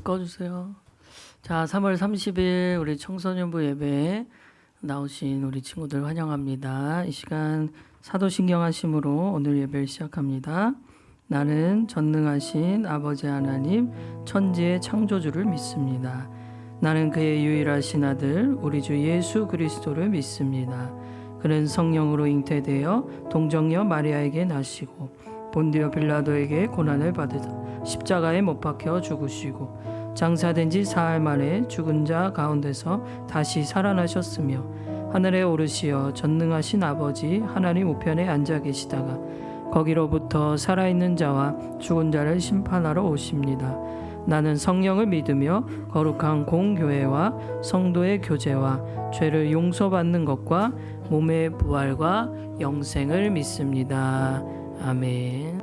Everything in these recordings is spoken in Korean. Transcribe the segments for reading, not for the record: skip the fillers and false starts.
꺼주세요. 자, 3월 30일 우리 청소년부 예배에 나오신 우리 친구들 환영합니다. 이 시간 사도신경하심으로 오늘 예배를 시작합니다. 나는 전능하신 아버지 하나님 천지의 창조주를 믿습니다. 나는 그의 유일하신 아들 우리 주 예수 그리스도를 믿습니다. 그는 성령으로 잉태되어 동정녀 마리아에게 나시고 본디오 빌라도에게 고난을 받으사 십자가에 못 박혀 죽으시고 장사된 지 사흘 만에 죽은 자 가운데서 다시 살아나셨으며 하늘에 오르시어 전능하신 아버지 하나님 우편에 앉아 계시다가 거기로부터 살아있는 자와 죽은 자를 심판하러 오십니다. 나는 성령을 믿으며 거룩한 공교회와 성도의 교제와 죄를 용서받는 것과 몸의 부활과 영생을 믿습니다. 아멘.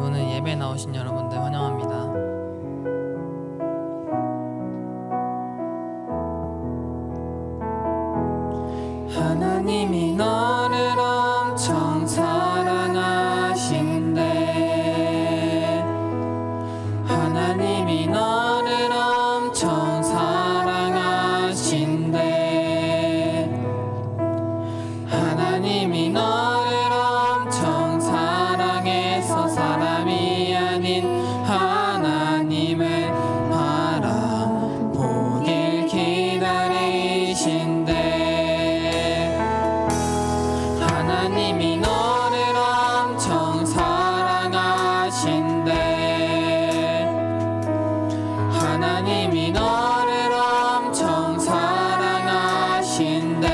오늘 예배에 나오신 여러분들 환영합니다. 하나님이 너를 엄청 사랑하신대. 하나님이 너를 엄청 사랑하신대. 하나님이 너를 엄청 사랑해서 사람이 아닌 하나님을 바라보길 기다리신대. 하나님이 너를 엄청 사랑하신대. 하나님이 너를 엄청 사랑하신대.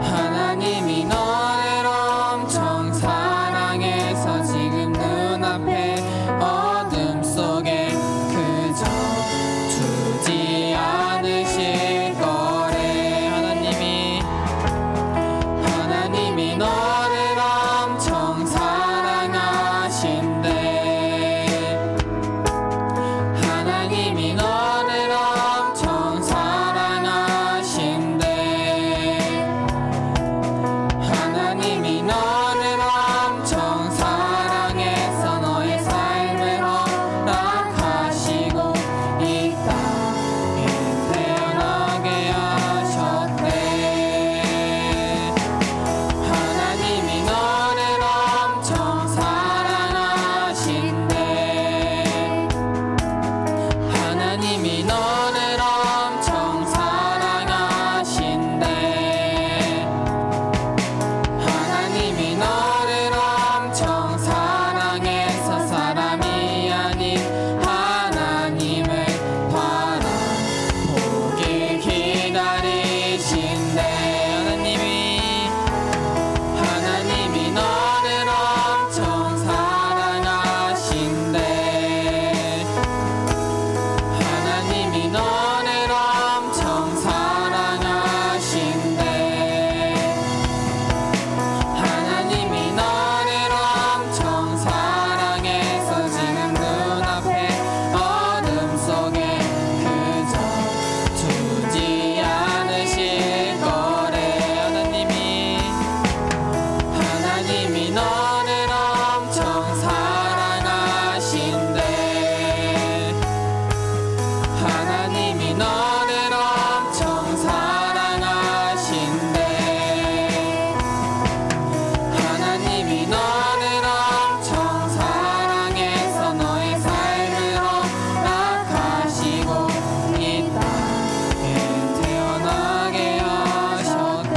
하나님이 너를 엄청 사랑해서 지금 눈앞에 어둠 속에 그저 두지 않으실 거래. 하나님이 너를 엄청 사랑하신대. 하나님이 너를 엄청 사랑하신대. 하나님이 너를 엄청 사랑해서 너의 삶을 허락하시고 이 땅에 태어나게 하셨대. 하나님이 너를 엄청 사랑하신대. 하나님이 너를 엄청 사랑하신대. 하나님이 너를 엄청 사랑해서 사람이 아닌 하나님을 바라보길 기다리신대. 하나님이 너를 엄청 사랑하신대. 하나님이 너를 엄청 사랑하신대. 하나님이 너를 엄청 사랑해서 지금 눈앞에 어둠 속에 그저 두지 않으실 거래. 하나님이 너를 엄청 사랑하신대. 하나님이 너를 엄청 사랑하신대. 하나님이 너를 엄청 사랑해서 너의 삶을 허락하시고 이 땅에 태어나게 하셨대.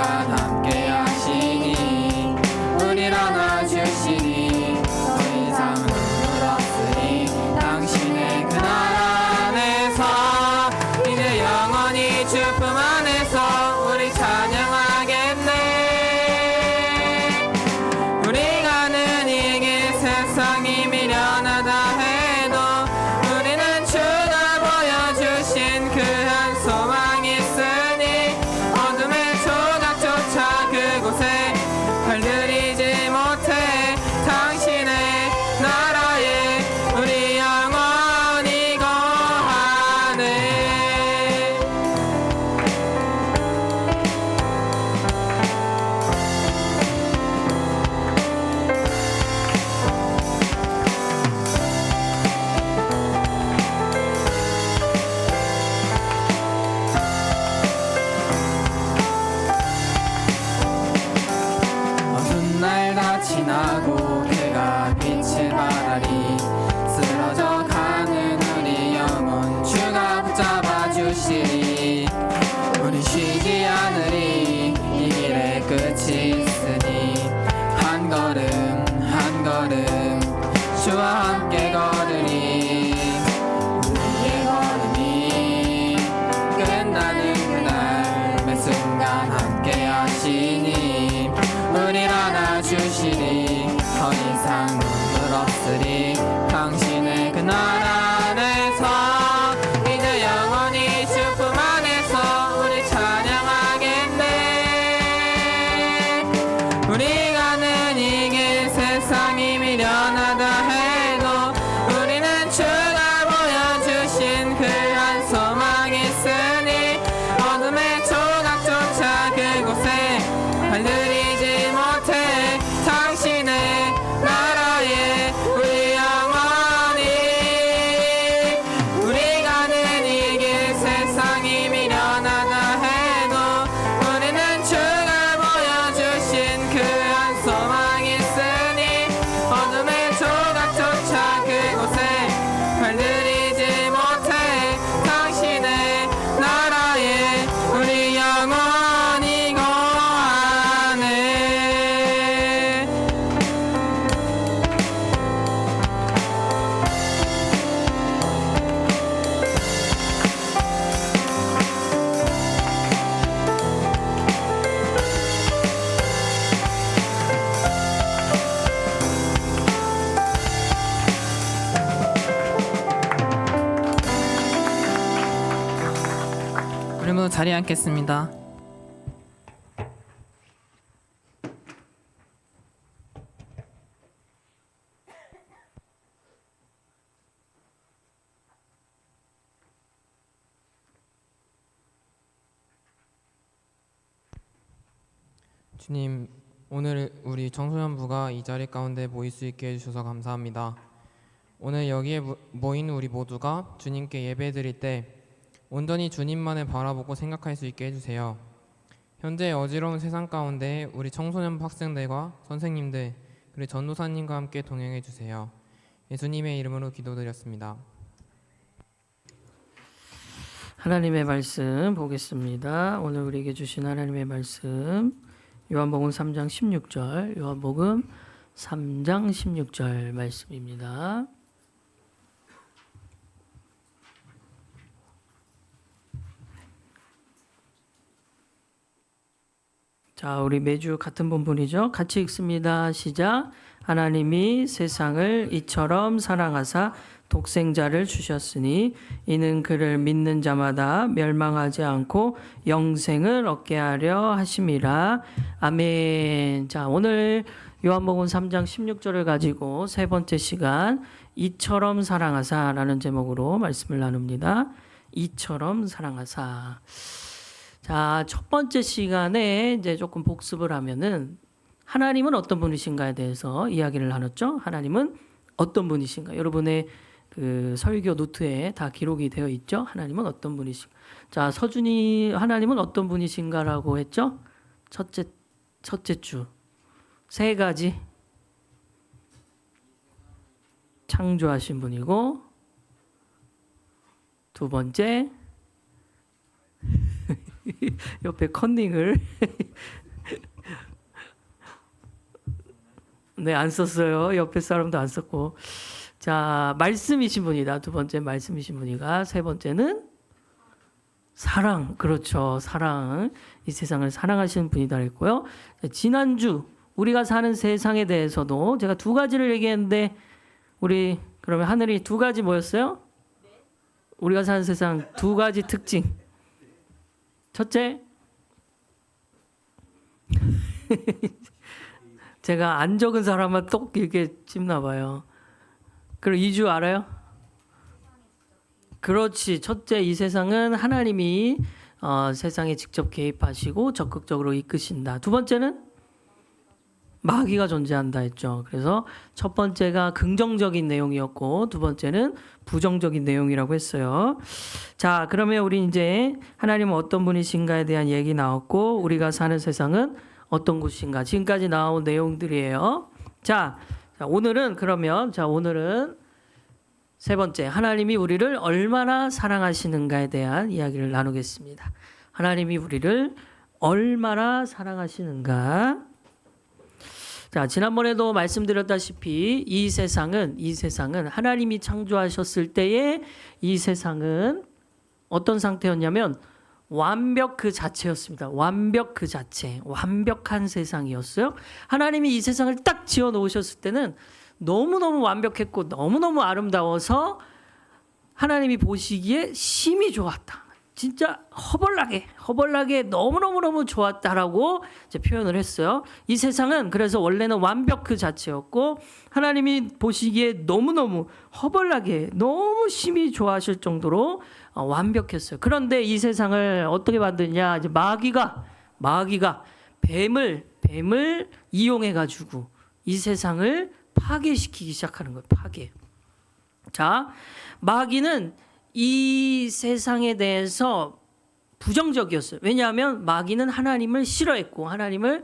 순간 함께 하시니 우리를 안아주시니 더 이상 눈물 없으니 당신의 그 나라 안에서 이제 영원히 주품 안에서 우리 찬양하겠네. 우리가 는 이길 세상이 미련하다 해도 우리는 주가 보여주신 그 한 소망이 있으니 어둠의 조각조차 그곳에 발들이지 못해 당신의 나라에 우리 영원히 거하네. 어두운 날 다 지나고 해가 빛을 발하리 쓰러져 가는 우리 영혼 주가 붙잡아 주시리. 우리 쉬지 않으리 이 길의 끝이 있으니 한 걸음 한 걸음 주와 함께 걸으리. 우리의 걸음이 끝나는 그날 매 순간 함께 하시니 우리를 안아주시니 더 이상 눈물 없으리 당신의 그 나라 안에서 이제 영원히 주품 안에서 우리 찬양하겠네. 우리가 는 이길 세상이 미련하다 해도 우리는 주가 보여주신 그 한 소망이 있으니 어둠의 조각조차 그곳에 발들이지 못해 당신의 나라에 우리 영원히 우리가 는 이길 세상이 미련하다 해도 우리는 주가 보여주신 그 한 소망이 있으니 어둠의 조각조차 그곳에 발들이지 못해 당신의 나라에 우리 영원히 거하네. 우리 모두 자리에 앉겠습니다. 주님, 오늘 우리 청소년부가 이 자리 가운데 모일 수 있게 해주셔서 감사합니다. 오늘 여기에 모인 우리 모두가 주님께 예배드릴 때 온전히 주님만을 바라보고 생각할 수 있게 해주세요. 현재 어지러운 세상 가운데 우리 청소년부 학생들과 선생님들 그리고 전도사님과 함께 동행해 주세요. 예수님의 이름으로 기도드렸습니다. 하나님의 말씀 보겠습니다. 오늘 우리에게 주신 하나님의 말씀 요한복음 3장 16절 요한복음 3장 16절 말씀입니다. 자, 우리 매주 같은 본문이죠. 같이 읽습니다. 시작. 하나님이 세상을 이처럼 사랑하사 독생자를 주셨으니 이는 그를 믿는 자마다 멸망하지 않고 영생을 얻게 하려 하심이라. 아멘. 자, 오늘 요한복음 3장 16절을 가지고 세 번째 시간 이처럼 사랑하사라는 제목으로 말씀을 나눕니다. 이처럼 사랑하사. 자, 첫 번째 시간에 이제 조금 복습을 하면은 하나님은 어떤 분이신가에 대해서 이야기를 나눴죠. 하나님은 어떤 분이신가? 여러분의 그 설교 노트에 다 기록이 되어 있죠. 하나님은 어떤 분이신가? 자, 서준이 하나님은 어떤 분이신가라고 했죠. 첫째 주 세 가지 창조하신 분이고 두 번째 옆에 컨닝을 네, 안 썼어요. 옆에 사람도 안 썼고. 자, 말씀이신 분이다. 두 번째 말씀이신 분이가. 세 번째는 사랑. 그렇죠. 사랑. 이 세상을 사랑하시는 분이다 그랬고요. 자, 지난주 우리가 사는 세상에 대해서도 제가 두 가지를 얘기했는데 우리 그러면 하늘이 두 가지 뭐였어요? 우리가 사는 세상 두 가지 특징. 첫째, 제가 안 적은 사람만 똑 이렇게 찝나 봐요. 그럼 2주 알아요? 그렇지. 첫째, 이 세상은 하나님이 세상에 직접 개입하시고 적극적으로 이끄신다. 두 번째는 마귀가 존재한다 했죠. 그래서 첫 번째가 긍정적인 내용이었고 두 번째는 부정적인 내용이라고 했어요. 자, 그러면 우리 이제 하나님은 어떤 분이신가에 대한 얘기 나왔고 우리가 사는 세상은 어떤 곳인가. 지금까지 나온 내용들이에요. 자, 오늘은 그러면 오늘은 세 번째, 하나님이 우리를 얼마나 사랑하시는가에 대한 이야기를 나누겠습니다. 하나님이 우리를 얼마나 사랑하시는가. 자, 지난번에도 말씀드렸다시피 이 세상은 하나님이 창조하셨을 때에 이 세상은 어떤 상태였냐면 완벽 그 자체였습니다. 완벽 그 자체, 완벽한 세상이었어요. 하나님이 이 세상을 딱 지어 놓으셨을 때는 너무너무 완벽했고 너무너무 아름다워서 하나님이 보시기에 심히 좋았다. 진짜 허벌나게 너무너무 좋았다라고 이제 표현을 했어요. 이 세상은 그래서 원래는 완벽 그 자체였고 하나님이 보시기에 너무너무 허벌나게 너무 심히 좋아하실 정도로 완벽했어요. 그런데 이 세상을 어떻게 만드냐? 이제 마귀가 뱀을 이용해 가지고 이 세상을 파괴시키기 시작하는 거예요. 파괴. 자, 마귀는 이 세상에 대해서 부정적이었어요. 왜냐하면 마귀는 하나님을 싫어했고 하나님을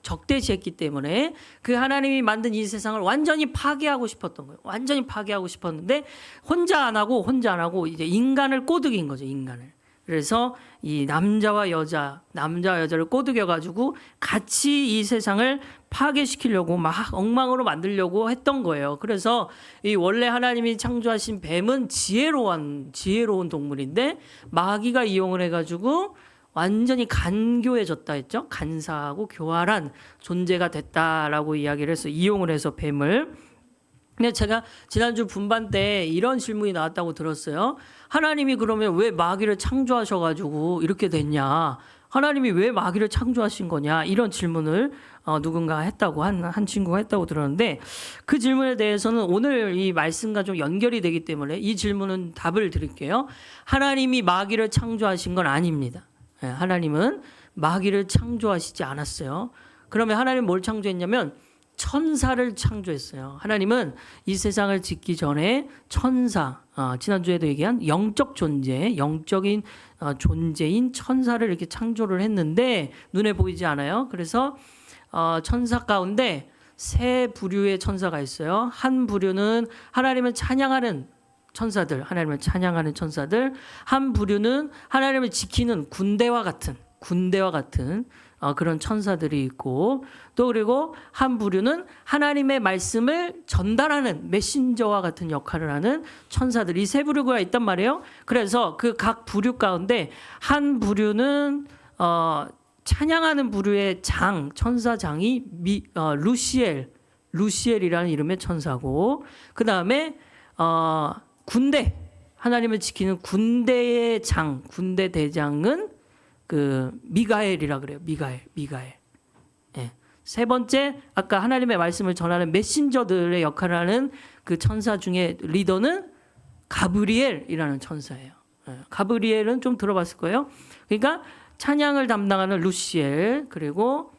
적대시했기 때문에 그 하나님이 만든 이 세상을 완전히 파괴하고 싶었던 거예요. 완전히 파괴하고 싶었는데 혼자 안 하고 이제 인간을 꼬드긴 거죠. 인간을. 그래서 이 남자와 여자를 꼬드겨 가지고 같이 이 세상을 파괴시키려고 막 엉망으로 만들려고 했던 거예요. 그래서 이 원래 하나님이 창조하신 뱀은 지혜로운 동물인데 마귀가 이용을 해 가지고 완전히 간교해졌다 했죠. 간사하고 교활한 존재가 됐다라고 이야기를 해서 이용을 해서 뱀을. 근데 제가 지난주 분반 때 이런 질문이 나왔다고 들었어요. 하나님이 그러면 왜 마귀를 창조하셔가지고 이렇게 됐냐? 하나님이 왜 마귀를 창조하신 거냐? 이런 질문을 누군가 했다고 한 친구가 했다고 들었는데 그 질문에 대해서는 오늘 이 말씀과 좀 연결이 되기 때문에 이 질문은 답을 드릴게요. 하나님이 마귀를 창조하신 건 아닙니다. 하나님은 마귀를 창조하시지 않았어요. 그러면 하나님 뭘 창조했냐면 천사를 창조했어요. 하나님은 이 세상을 짓기 전에 천사, 지난주에도 얘기한 영적 존재, 영적인 존재인 천사를 이렇게 창조를 했는데 눈에 보이지 않아요. 그래서 천사 가운데 세 부류의 천사가 있어요. 한 부류는 하나님을 찬양하는 천사들, 한 부류는 하나님을 지키는 군대와 같은 그런 천사들이 있고 또 그리고 한 부류는 하나님의 말씀을 전달하는 메신저와 같은 역할을 하는 천사들, 이 세 부류가 있단 말이에요. 그래서 그 각 부류 가운데 한 부류는 찬양하는 부류의 천사장이 루시엘이라는 이름의 천사고 그 다음에 군대, 하나님을 지키는 군대 대장은 그 미가엘이라 그래요. 미가엘. 예. 세 번째, 아까 하나님의 말씀을 전하는 메신저들의 역할을 하는 그 천사 중에 리더는 가브리엘이라는 천사예요. 예. 가브리엘은 좀 들어봤을 거예요. 그러니까 찬양을 담당하는 루시엘, 그리고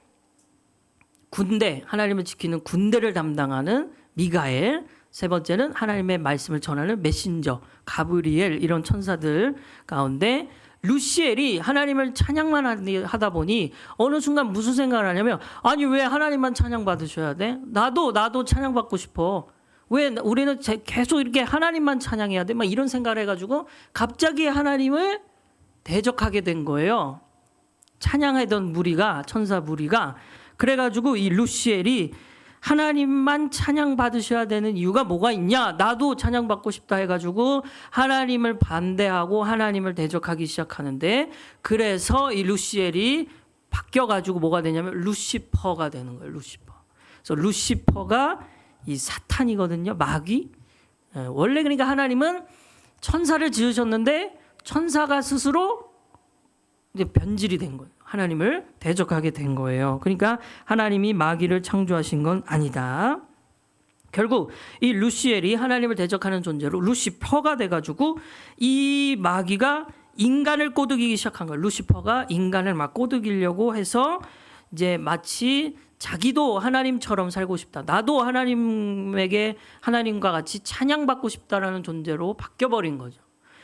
군대, 하나님을 지키는 군대를 담당하는 미가엘, 세 번째는 하나님의 말씀을 전하는 메신저, 가브리엘, 이런 천사들 가운데 루시엘이 하나님을 찬양만 하다 보니 어느 순간 무슨 생각을 하냐면 아니 왜 하나님만 찬양 받으셔야 돼? 나도 찬양 받고 싶어. 왜 우리는 계속 이렇게 하나님만 찬양해야 돼? 막 이런 생각을 해가지고 갑자기 하나님을 대적하게 된 거예요. 찬양하던 무리가, 천사 무리가. 그래가지고 이 루시엘이 하나님만 찬양 받으셔야 되는 이유가 뭐가 있냐? 나도 찬양 받고 싶다 해가지고 하나님을 반대하고 하나님을 대적하기 시작하는데, 그래서 이 루시엘이 바뀌어가지고 뭐가 되냐면 루시퍼가 되는 거예요. 루시퍼. 그래서 루시퍼가 이 사탄이거든요. 마귀. 원래 그러니까 하나님은 천사를 지으셨는데 천사가 스스로 이제 변질이 된 거예요. 하나님을 대적하게 된 거예요. 그러니까 하나님이 마귀를 창조하신 건 아니다. 결국 이 루시엘이 하나님을 대적하는 존재로 루시퍼가 돼가지고 이 마귀가 인간을 꼬드기기 시작한 거예요. 루시퍼가 인간을 막 꼬드기려고 해서 이제 마치 자기도 하나님처럼 살고 싶다. 나도 하나님에게 하나님과 같이 찬양받고 싶다라는 존재로 바뀌어버린 거죠.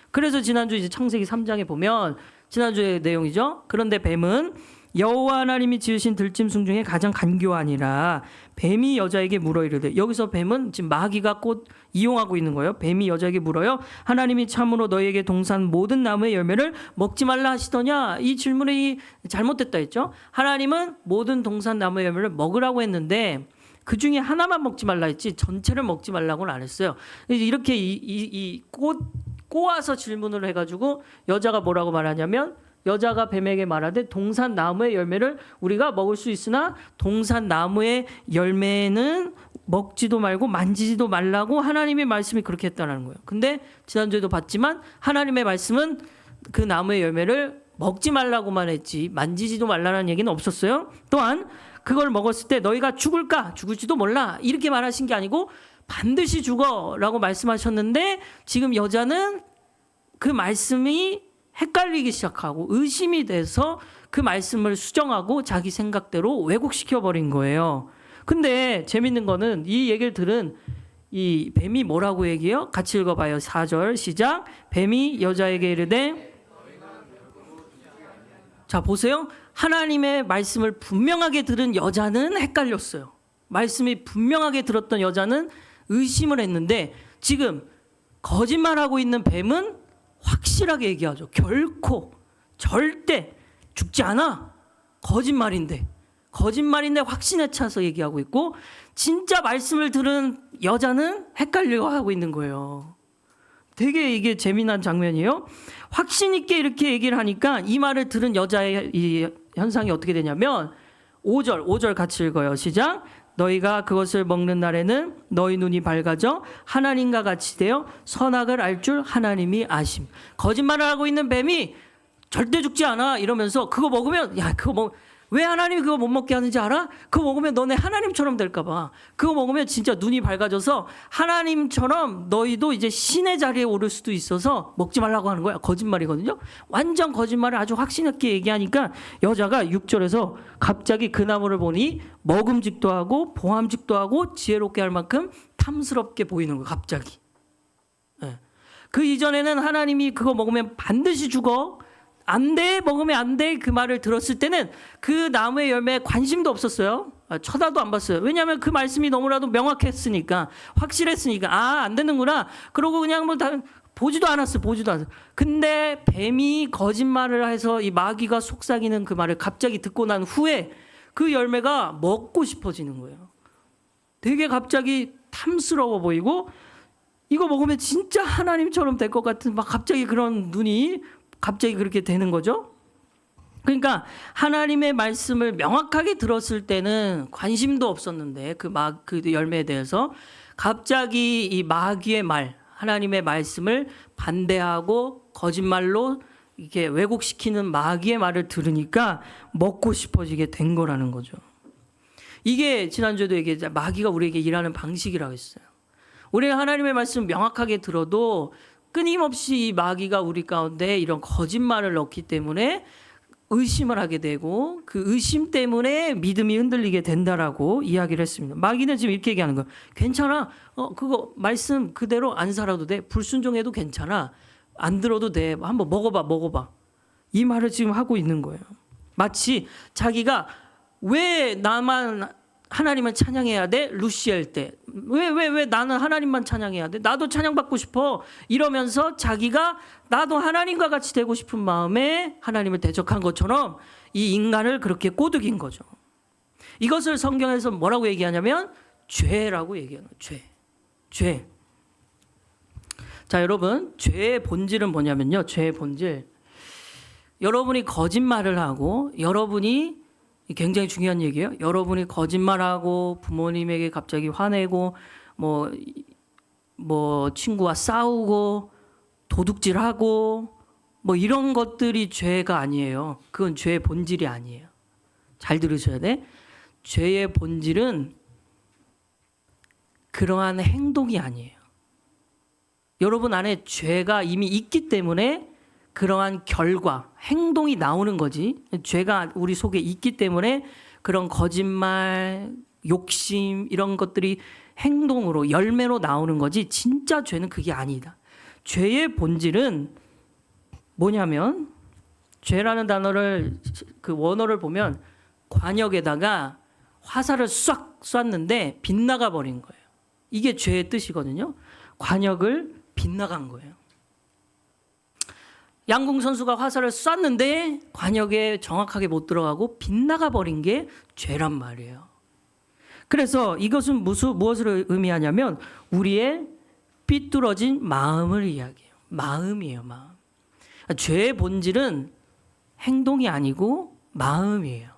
그래서 지난주 이제 창세기 3장에 보면 지난주의 내용이죠. 그런데 뱀은 여호와 하나님이 지으신 들짐승 중에 가장 간교하니라. 뱀이 여자에게 물어 이르되, 여기서 뱀은 지금 마귀가 곧 이용하고 있는 거예요. 뱀이 여자에게 물어요. 하나님이 참으로 너희에게 동산 모든 나무의 열매를 먹지 말라 하시더냐? 이 질문이 잘못됐다 했죠. 하나님은 모든 동산 나무의 열매를 먹으라고 했는데 그 중에 하나만 먹지 말라 했지 전체를 먹지 말라고는 안 했어요. 이렇게 꼬아서 질문을 해가지고 여자가 뭐라고 말하냐면, 여자가 뱀에게 말하되 동산 나무의 열매를 우리가 먹을 수 있으나 동산 나무의 열매는 먹지도 말고 만지지도 말라고 하나님의 말씀이 그렇게 했다는 거예요. 근데 지난주에도 봤지만 하나님의 말씀은 그 나무의 열매를 먹지 말라고만 했지 만지지도 말라는 얘기는 없었어요. 또한 그걸 먹었을 때 너희가 죽을까? 죽을지도 몰라. 이렇게 말하신 게 아니고 반드시 죽어라고 말씀하셨는데, 지금 여자는 그 말씀이 헷갈리기 시작하고 의심이 돼서 그 말씀을 수정하고 자기 생각대로 왜곡시켜 버린 거예요. 근데 재밌는 거는 이 얘기를 들은 이 뱀이 뭐라고 얘기해요? 같이 읽어봐요. 4절 시작. 뱀이 여자에게 이르되, 자 보세요. 하나님의 말씀을 분명하게 들은 여자는 헷갈렸어요. 말씀이 분명하게 들었던 여자는 의심을 했는데, 지금 거짓말하고 있는 뱀은 확실하게 얘기하죠. 결코 절대 죽지 않아. 거짓말인데 확신에 차서 얘기하고 있고, 진짜 말씀을 들은 여자는 헷갈려하고 있는 거예요. 되게 이게 재미난 장면이에요. 확신 있게 이렇게 얘기를 하니까 이 말을 들은 여자의 이 현상이 어떻게 되냐면 5절 같이 읽어요. 시작. 너희가 그것을 먹는 날에는 너희 눈이 밝아져 하나님과 같이 되어 선악을 알 줄 하나님이 아심. 거짓말을 하고 있는 뱀이 절대 죽지 않아 이러면서 그거 먹으면, 야 그거 왜 하나님이 그거 못 먹게 하는지 알아? 그거 먹으면 너네 하나님처럼 될까 봐. 그거 먹으면 진짜 눈이 밝아져서 하나님처럼 너희도 이제 신의 자리에 오를 수도 있어서 먹지 말라고 하는 거야. 거짓말이거든요. 완전 거짓말을 아주 확신 있게 얘기하니까 여자가 6절에서 갑자기 그 나무를 보니 먹음직도 하고 보암직도 하고 지혜롭게 할 만큼 탐스럽게 보이는 거야. 갑자기. 그 이전에는 하나님이 그거 먹으면 반드시 죽어, 안 돼, 먹으면 안 돼, 그 말을 들었을 때는 그 나무의 열매에 관심도 없었어요. 쳐다도 안 봤어요. 왜냐하면 그 말씀이 너무나도 명확했으니까, 확실했으니까, 안 되는구나. 그러고 그냥 보지도 않았어요. 근데 뱀이 거짓말을 해서 이 마귀가 속삭이는 그 말을 갑자기 듣고 난 후에 그 열매가 먹고 싶어지는 거예요. 되게 갑자기 탐스러워 보이고, 이거 먹으면 진짜 하나님처럼 될 것 같은 막 갑자기 그런 눈이 갑자기 그렇게 되는 거죠. 그러니까 하나님의 말씀을 명확하게 들었을 때는 관심도 없었는데 그 열매에 대해서 갑자기 이 마귀의 말, 하나님의 말씀을 반대하고 거짓말로 이렇게 왜곡시키는 마귀의 말을 들으니까 먹고 싶어지게 된 거라는 거죠. 이게 지난주에도 얘기했죠. 마귀가 우리에게 일하는 방식이라고 했어요. 우리가 하나님의 말씀 명확하게 들어도 끊임없이 이 마귀가 우리 가운데 이런 거짓말을 넣기 때문에 의심을 하게 되고, 그 의심 때문에 믿음이 흔들리게 된다라고 이야기를 했습니다. 마귀는 지금 이렇게 얘기하는 거예요. 괜찮아. 그거 말씀 그대로 안 살아도 돼. 불순종해도 괜찮아. 안 들어도 돼. 한번 먹어봐. 이 말을 지금 하고 있는 거예요. 마치 자기가 왜 나만 하나님을 찬양해야 돼? 루시엘 때 왜 나는 하나님만 찬양해야 돼? 나도 찬양받고 싶어. 이러면서 자기가 나도 하나님과 같이 되고 싶은 마음에 하나님을 대적한 것처럼 이 인간을 그렇게 꼬드긴 거죠. 이것을 성경에서 뭐라고 얘기하냐면 죄라고 얘기하는 거예요. 죄. 자, 여러분, 죄의 본질은 뭐냐면요. 죄의 본질. 여러분이 거짓말을 하고 여러분이 굉장히 중요한 얘기예요. 여러분이 거짓말하고 부모님에게 갑자기 화내고 뭐 친구와 싸우고 도둑질하고 뭐 이런 것들이 죄가 아니에요. 그건 죄의 본질이 아니에요. 잘 들으셔야 돼. 죄의 본질은 그러한 행동이 아니에요. 여러분 안에 죄가 이미 있기 때문에 그러한 결과, 행동이 나오는 거지. 죄가 우리 속에 있기 때문에 그런 거짓말, 욕심 이런 것들이 행동으로, 열매로 나오는 거지. 진짜 죄는 그게 아니다. 죄의 본질은 뭐냐면 죄라는 단어를 그 원어를 보면 관역에다가 화살을 싹 쐈는데 빗나가 버린 거예요. 이게 죄의 뜻이거든요. 관역을 빗나간 거예요. 양궁 선수가 화살을 쐈는데 관역에 정확하게 못 들어가고 빗나가 버린 게 죄란 말이에요. 그래서 이것은 무엇을 의미하냐면 우리의 삐뚤어진 마음을 이야기해요. 마음이에요, 마음. 죄의 본질은 행동이 아니고 마음이에요.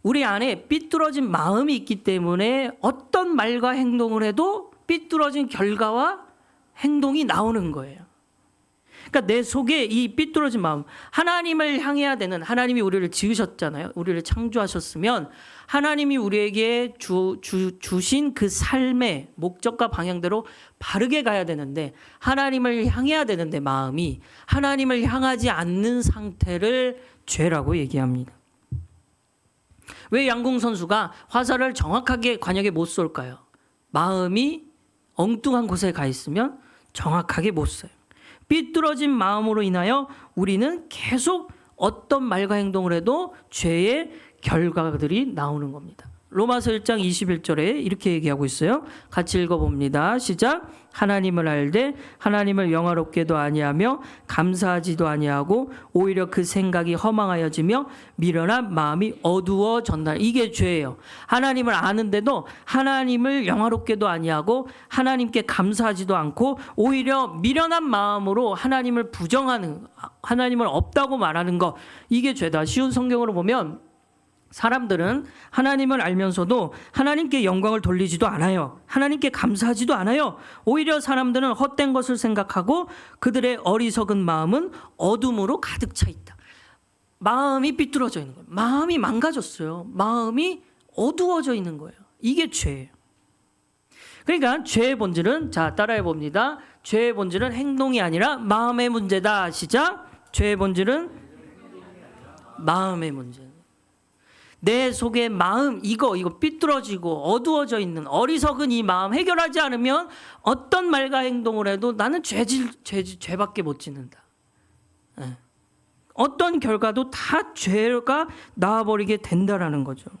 우리 안에 삐뚤어진 마음이 있기 때문에 어떤 말과 행동을 해도 삐뚤어진 결과와 행동이 나오는 거예요. 그러니까 내 속에 이 삐뚤어진 마음, 하나님을 향해야 되는, 하나님이 우리를 지으셨잖아요. 우리를 창조하셨으면 하나님이 우리에게 주신 그 삶의 목적과 방향대로 바르게 가야 되는데 하나님을 향해야 되는데 마음이 하나님을 향하지 않는 상태를 죄라고 얘기합니다. 왜 양궁 선수가 화살을 정확하게 관역에 못 쏠까요? 마음이 엉뚱한 곳에 가 있으면 정확하게 못 쏴요. 삐뚤어진 마음으로 인하여 우리는 계속 어떤 말과 행동을 해도 죄의 결과들이 나오는 겁니다. 로마서 1장 21절에 이렇게 얘기하고 있어요. 같이 읽어봅니다. 시작. 하나님을 알되 하나님을 영화롭게도 아니하며 감사하지도 아니하고 오히려 그 생각이 허망하여지며 미련한 마음이 어두워졌다. 이게 죄예요. 하나님을 아는데도 하나님을 영화롭게도 아니하고 하나님께 감사하지도 않고 오히려 미련한 마음으로 하나님을 부정하는, 하나님을 없다고 말하는 거, 이게 죄다. 쉬운 성경으로 보면 사람들은 하나님을 알면서도 하나님께 영광을 돌리지도 않아요. 하나님께 감사하지도 않아요. 오히려 사람들은 헛된 것을 생각하고 그들의 어리석은 마음은 어둠으로 가득 차 있다. 마음이 삐뚤어져 있는 거예요. 마음이 망가졌어요. 마음이 어두워져 있는 거예요. 이게 죄예요. 그러니까 죄의 본질은, 자, 따라해 봅니다. 죄의 본질은 행동이 아니라 마음의 문제다. 시작. 죄의 본질은 마음의 문제. 내 속의 마음, 이거 삐뚤어지고 어두워져 있는 어리석은 이 마음 해결하지 않으면 어떤 말과 행동을 해도 나는 죄밖에 못 짓는다. 어떤 결과도 다 죄가 나와버리게 된다라는 거죠.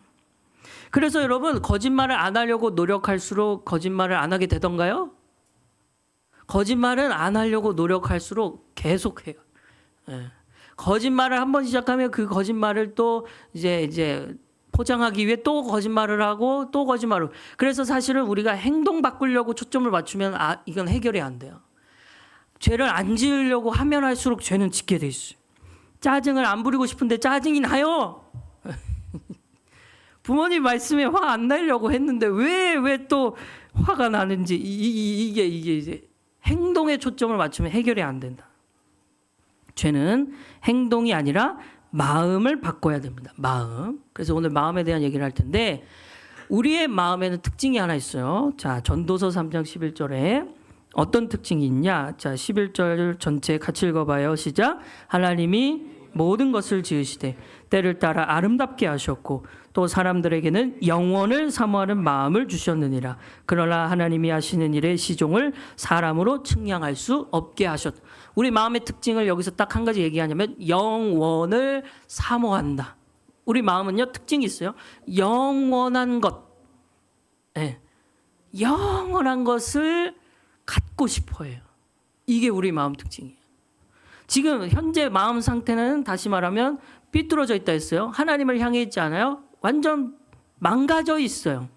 그래서 여러분, 거짓말을 안 하려고 노력할수록 거짓말을 안 하게 되던가요? 거짓말은 안 하려고 노력할수록 계속해요. 거짓말을 한번 시작하면 그 거짓말을 또 이제 포장하기 위해 또 거짓말을 하고 또 거짓말을. 그래서 사실은 우리가 행동 바꾸려고 초점을 맞추면 이건 해결이 안 돼요. 죄를 안 지으려고 하면 할수록 죄는 짓게 돼 있어요. 짜증을 안 부리고 싶은데 짜증이 나요. 부모님 말씀에 화 안 내려고 했는데 왜 또 화가 나는지, 이게 이제 행동에 초점을 맞추면 해결이 안 된다. 죄는 행동이 아니라 마음을 바꿔야 됩니다. 마음. 그래서 오늘 마음에 대한 얘기를 할 텐데 우리의 마음에는 특징이 하나 있어요. 자, 전도서 3장 11절에 어떤 특징이 있냐? 자, 11절 전체 같이 읽어봐요. 시작. 하나님이 모든 것을 지으시되 때를 따라 아름답게 하셨고 또 사람들에게는 영원을 사모하는 마음을 주셨느니라. 그러나 하나님이 하시는 일의 시종을 사람으로 측량할 수 없게 하셨다. 우리 마음의 특징을 여기서 딱 한 가지 얘기하냐면 영원을 사모한다. 우리 마음은요, 특징이 있어요. 영원한 것. 네. 영원한 것을 갖고 싶어해요. 이게 우리 마음 특징이에요. 지금 현재 마음 상태는 다시 말하면 삐뚤어져 있다 했어요. 하나님을 향해 있지 않아요. 완전 망가져 있어요.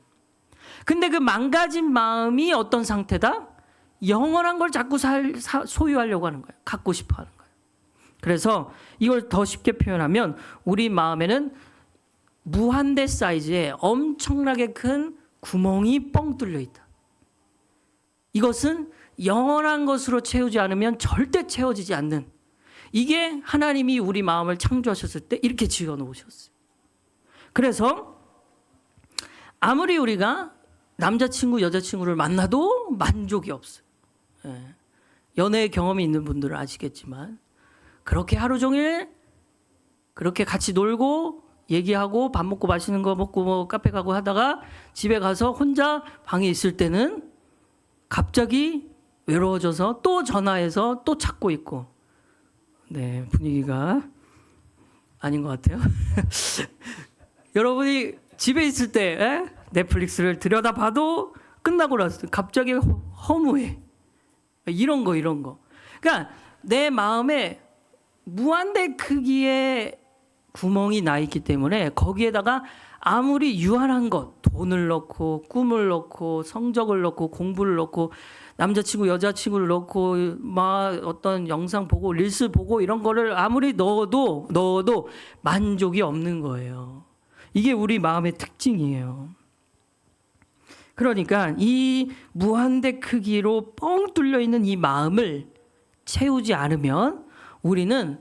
근데 그 망가진 마음이 어떤 상태다? 영원한 걸 자꾸 소유하려고 하는 거예요. 갖고 싶어 하는 거예요. 그래서 이걸 더 쉽게 표현하면 우리 마음에는 무한대 사이즈의 엄청나게 큰 구멍이 뻥 뚫려 있다. 이것은 영원한 것으로 채우지 않으면 절대 채워지지 않는, 이게 하나님이 우리 마음을 창조하셨을 때 이렇게 지어 놓으셨어요. 그래서 아무리 우리가 남자친구, 여자친구를 만나도 만족이 없어요. 연애 경험이 있는 분들은 아시겠지만 그렇게 하루 종일 그렇게 같이 놀고 얘기하고 밥 먹고 맛있는 거 먹고 뭐 카페 가고 하다가 집에 가서 혼자 방에 있을 때는 갑자기 외로워져서 또 전화해서 또 찾고 있고, 네, 분위기가 아닌 것 같아요. 여러분이 집에 있을 때 넷플릭스를 들여다봐도 끝나고 나서 갑자기 허무해. 이런 거. 그러니까 내 마음에 무한대 크기의 구멍이 나 있기 때문에 거기에다가 아무리 유한한 것, 돈을 넣고 꿈을 넣고 성적을 넣고 공부를 넣고 남자친구 여자친구를 넣고 막 어떤 영상 보고 릴스 보고 이런 거를 아무리 넣어도 만족이 없는 거예요. 이게 우리 마음의 특징이에요. 그러니까 이 무한대 크기로 뻥 뚫려 있는 이 마음을 채우지 않으면 우리는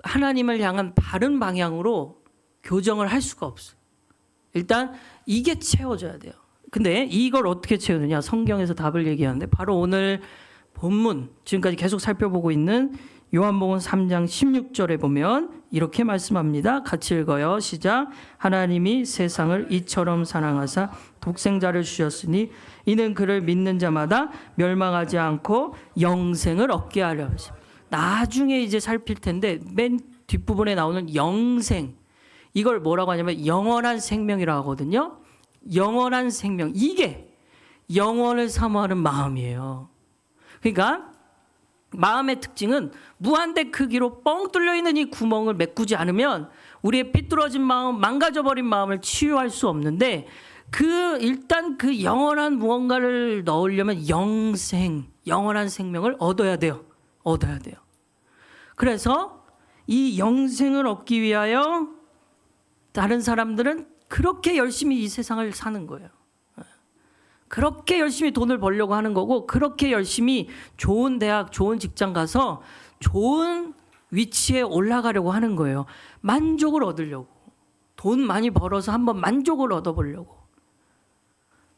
하나님을 향한 바른 방향으로 교정을 할 수가 없어요. 일단 이게 채워져야 돼요. 근데 이걸 어떻게 채우느냐? 성경에서 답을 얘기하는데 바로 오늘 본문 지금까지 계속 살펴보고 있는 요한복음 3장 16절에 보면 이렇게 말씀합니다. 같이 읽어요. 시작. 하나님이 세상을 이처럼 사랑하사 독생자를 주셨으니 이는 그를 믿는 자마다 멸망하지 않고 영생을 얻게 하려 하십니다. 나중에 이제 살필 텐데 맨 뒷부분에 나오는 영생, 이걸 뭐라고 하냐면 영원한 생명이라고 하거든요. 영원한 생명, 이게 영원을 사모하는 마음이에요. 그러니까 마음의 특징은 무한대 크기로 뻥 뚫려 있는 이 구멍을 메꾸지 않으면 우리의 삐뚤어진 마음, 망가져버린 마음을 치유할 수 없는데, 일단 그 영원한 무언가를 넣으려면 영원한 생명을 얻어야 돼요. 그래서 이 영생을 얻기 위하여 다른 사람들은 그렇게 열심히 이 세상을 사는 거예요. 그렇게 열심히 돈을 벌려고 하는 거고, 그렇게 열심히 좋은 대학, 좋은 직장 가서 좋은 위치에 올라가려고 하는 거예요. 만족을 얻으려고. 돈 많이 벌어서 한번 만족을 얻어보려고.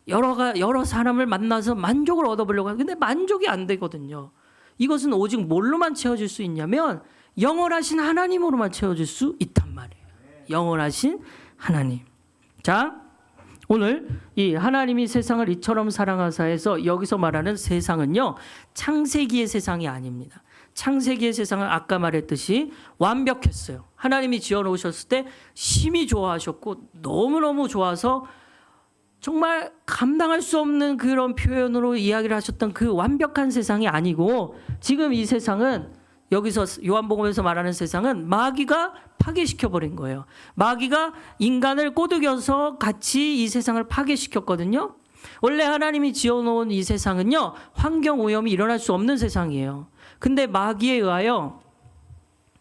여러 사람을 만나서 만족을 얻어보려고 하는데 만족이 안 되거든요. 이것은 오직 뭘로만 채워질 수 있냐면 영원하신 하나님으로만 채워질 수 있단 말이에요. 영원하신 하나님. 자, 오늘 이 하나님이 세상을 이처럼 사랑하사에서 여기서 말하는 세상은요, 창세기의 세상이 아닙니다. 창세기의 세상은 아까 말했듯이 완벽했어요. 하나님이 지어놓으셨을 때 심히 좋아하셨고 너무너무 좋아서 정말 감당할 수 없는 그런 표현으로 이야기를 하셨던 그 완벽한 세상이 아니고, 지금 이 세상은, 여기서 요한복음에서 말하는 세상은 마귀가 파괴시켜버린 거예요. 마귀가 인간을 꼬드겨서 같이 이 세상을 파괴시켰거든요. 원래 하나님이 지어놓은 이 세상은요, 환경 오염이 일어날 수 없는 세상이에요. 근데 마귀에 의하여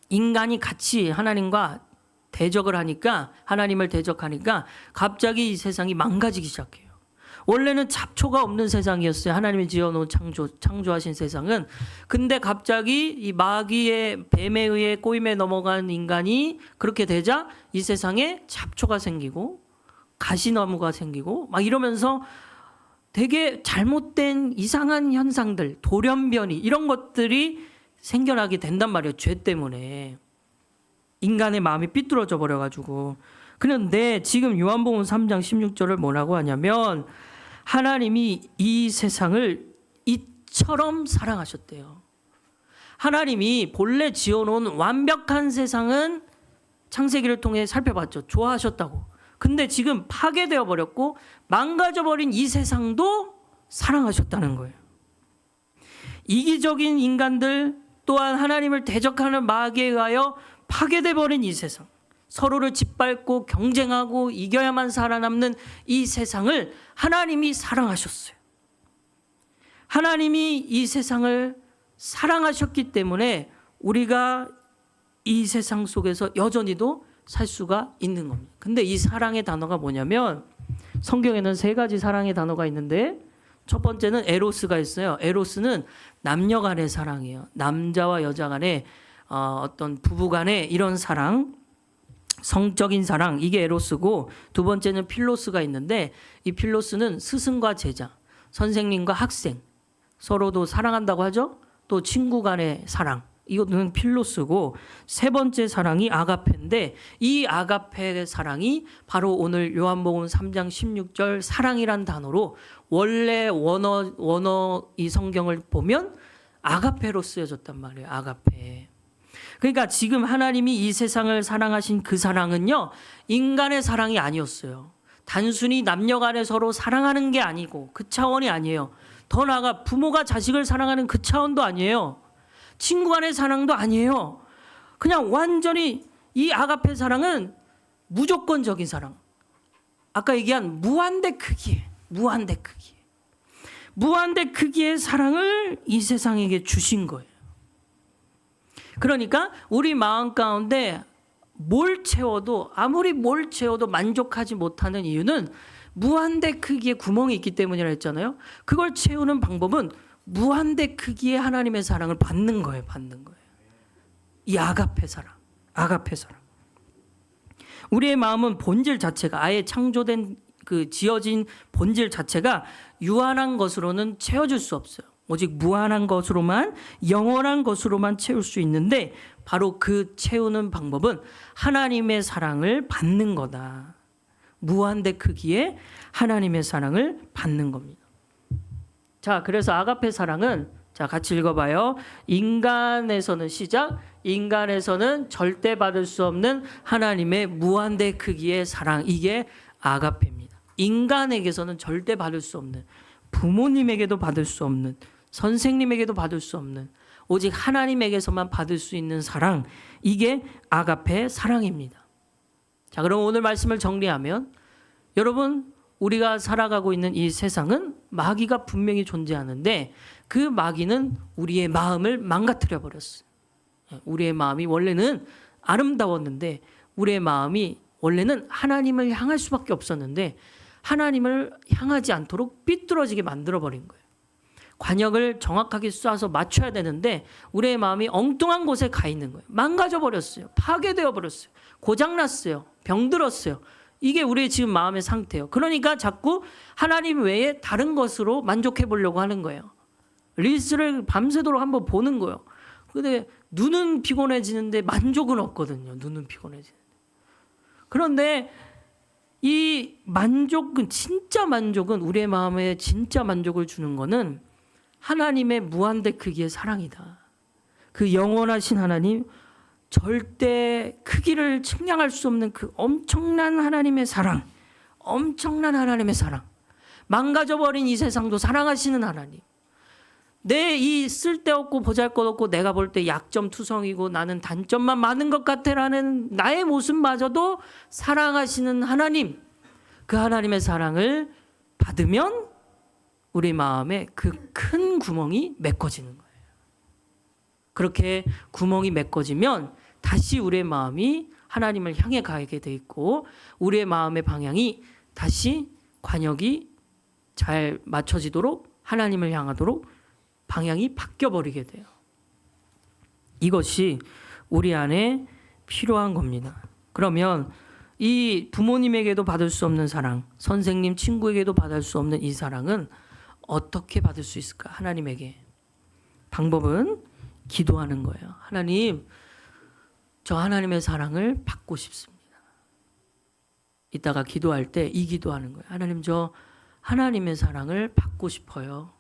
인간이 같이 하나님과 대적을 하니까, 하나님을 대적하니까 갑자기 이 세상이 망가지기 시작해요. 원래는 잡초가 없는 세상이었어요. 하나님이 지어놓은 창조하신 세상은. 근데 갑자기 이 마귀의 뱀에 의해 꼬임에 넘어간 인간이 그렇게 되자 이 세상에 잡초가 생기고 가시나무가 생기고 막 이러면서 되게 잘못된 이상한 현상들, 돌연변이, 이런 것들이 생겨나게 된단 말이에요. 죄 때문에. 인간의 마음이 삐뚤어져 버려가지고. 그런데 지금 요한복음 3장 16절을 뭐라고 하냐면 하나님이 이 세상을 이처럼 사랑하셨대요. 하나님이 본래 지어놓은 완벽한 세상은 창세기를 통해 살펴봤죠. 좋아하셨다고. 근데 지금 파괴되어 버렸고 망가져 버린 이 세상도 사랑하셨다는 거예요. 이기적인 인간들 또한 하나님을 대적하는 마귀에 의하여 파괴돼 버린 이 세상, 서로를 짓밟고 경쟁하고 이겨야만 살아남는 이 세상을 하나님이 사랑하셨어요. 하나님이 이 세상을 사랑하셨기 때문에 우리가 이 세상 속에서 여전히도 살 수가 있는 겁니다. 근데 이 사랑의 단어가 뭐냐면 성경에는 세 가지 사랑의 단어가 있는데 첫 번째는 에로스가 있어요. 에로스는 남녀 간의 사랑이에요. 남자와 여자 간의 어떤 부부 간의 이런 사랑, 성적인 사랑, 이게 에로스고, 두 번째는 필로스가 있는데 이 필로스는 스승과 제자, 선생님과 학생, 서로도 사랑한다고 하죠. 또 친구 간의 사랑, 이거는 필로스고, 세 번째 사랑이 아가페인데 이 아가페의 사랑이 바로 오늘 요한복음 3장 16절 사랑이란 단어로 원래 원어 이 성경을 보면 아가페로 쓰여졌단 말이에요. 아가페. 그러니까 지금 하나님이 이 세상을 사랑하신 그 사랑은요, 인간의 사랑이 아니었어요. 단순히 남녀 간에 서로 사랑하는 게 아니고 그 차원이 아니에요. 더 나아가 부모가 자식을 사랑하는 그 차원도 아니에요. 친구 간의 사랑도 아니에요. 그냥 완전히 이 아가페 사랑은 무조건적인 사랑. 아까 얘기한 무한대 크기의 사랑을 이 세상에게 주신 거예요. 그러니까 우리 마음 가운데 아무리 뭘 채워도 만족하지 못하는 이유는 무한대 크기의 구멍이 있기 때문이라 했잖아요. 그걸 채우는 방법은 무한대 크기의 하나님의 사랑을 받는 거예요. 이 아가페 사랑. 우리의 마음은 본질 자체가 아예 창조된 그 지어진 본질 자체가 유한한 것으로는 채워질 수 없어요. 오직 무한한 것으로만, 영원한 것으로만 채울 수 있는데 바로 그 채우는 방법은 하나님의 사랑을 받는 거다. 무한대 크기의 하나님의 사랑을 받는 겁니다. 자, 그래서 아가페 사랑은, 자, 같이 읽어봐요. 인간에서는 절대 받을 수 없는 하나님의 무한대 크기의 사랑, 이게 아가페입니다. 인간에게서는 절대 받을 수 없는, 부모님에게도 받을 수 없는, 선생님에게도 받을 수 없는, 오직 하나님에게서만 받을 수 있는 사랑, 이게 아가페 사랑입니다. 자, 그럼 오늘 말씀을 정리하면, 여러분, 우리가 살아가고 있는 이 세상은 마귀가 분명히 존재하는데 그 마귀는 우리의 마음을 망가뜨려 버렸어요. 우리의 마음이 원래는 아름다웠는데, 우리의 마음이 원래는 하나님을 향할 수밖에 없었는데 하나님을 향하지 않도록 삐뚤어지게 만들어버린 거예요. 관역을 정확하게 쏴서 맞춰야 되는데 우리의 마음이 엉뚱한 곳에 가 있는 거예요. 망가져 버렸어요. 파괴되어 버렸어요. 고장났어요. 병들었어요. 이게 우리의 지금 마음의 상태예요. 그러니까 자꾸 하나님 외에 다른 것으로 만족해 보려고 하는 거예요. 릴스를 밤새도록 한번 보는 거예요. 근데 눈은 피곤해지는데 만족은 없거든요. 눈은 피곤해지는데. 그런데 이 만족은, 진짜 만족은, 우리의 마음에 진짜 만족을 주는 거는 하나님의 무한대 크기의 사랑이다. 그 영원하신 하나님, 절대 크기를 측량할 수 없는 그 엄청난 하나님의 사랑, 망가져버린 이 세상도 사랑하시는 하나님, 내 이 쓸데없고 보잘것없고 내가 볼 때 약점투성이고 나는 단점만 많은 것 같아라는 나의 모습마저도 사랑하시는 하나님, 그 하나님의 사랑을 받으면 우리 마음에 그 큰 구멍이 메꿔지는 거예요. 그렇게 구멍이 메꿔지면 다시 우리의 마음이 하나님을 향해 가게 돼 있고 우리의 마음의 방향이 다시 관역이 잘 맞춰지도록, 하나님을 향하도록 방향이 바뀌어버리게 돼요. 이것이 우리 안에 필요한 겁니다. 그러면 이 부모님에게도 받을 수 없는 사랑, 선생님, 친구에게도 받을 수 없는 이 사랑은 어떻게 받을 수 있을까? 하나님에게. 방법은 기도하는 거예요. 하나님, 저 하나님의 사랑을 받고 싶습니다. 이따가 기도할 때 이 기도하는 거예요. 하나님, 저 하나님의 사랑을 받고 싶어요.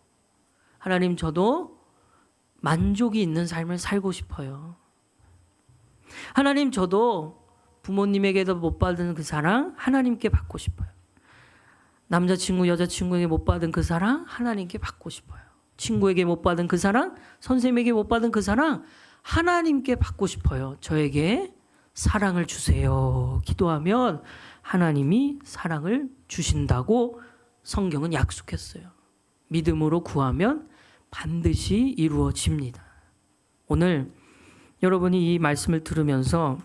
하나님, 저도 만족이 있는 삶을 살고 싶어요. 하나님, 저도 부모님에게도 못 받은 그 사랑 하나님께 받고 싶어요. 남자친구, 여자친구에게 못 받은 그 사랑 하나님께 받고 싶어요. 친구에게 못 받은 그 사랑, 선생님에게 못 받은 그 사랑 하나님께 받고 싶어요. 저에게 사랑을 주세요. 기도하면 하나님이 사랑을 주신다고 성경은 약속했어요. 믿음으로 구하면 반드시 이루어집니다. 오늘 여러분이 이 말씀을 들으면서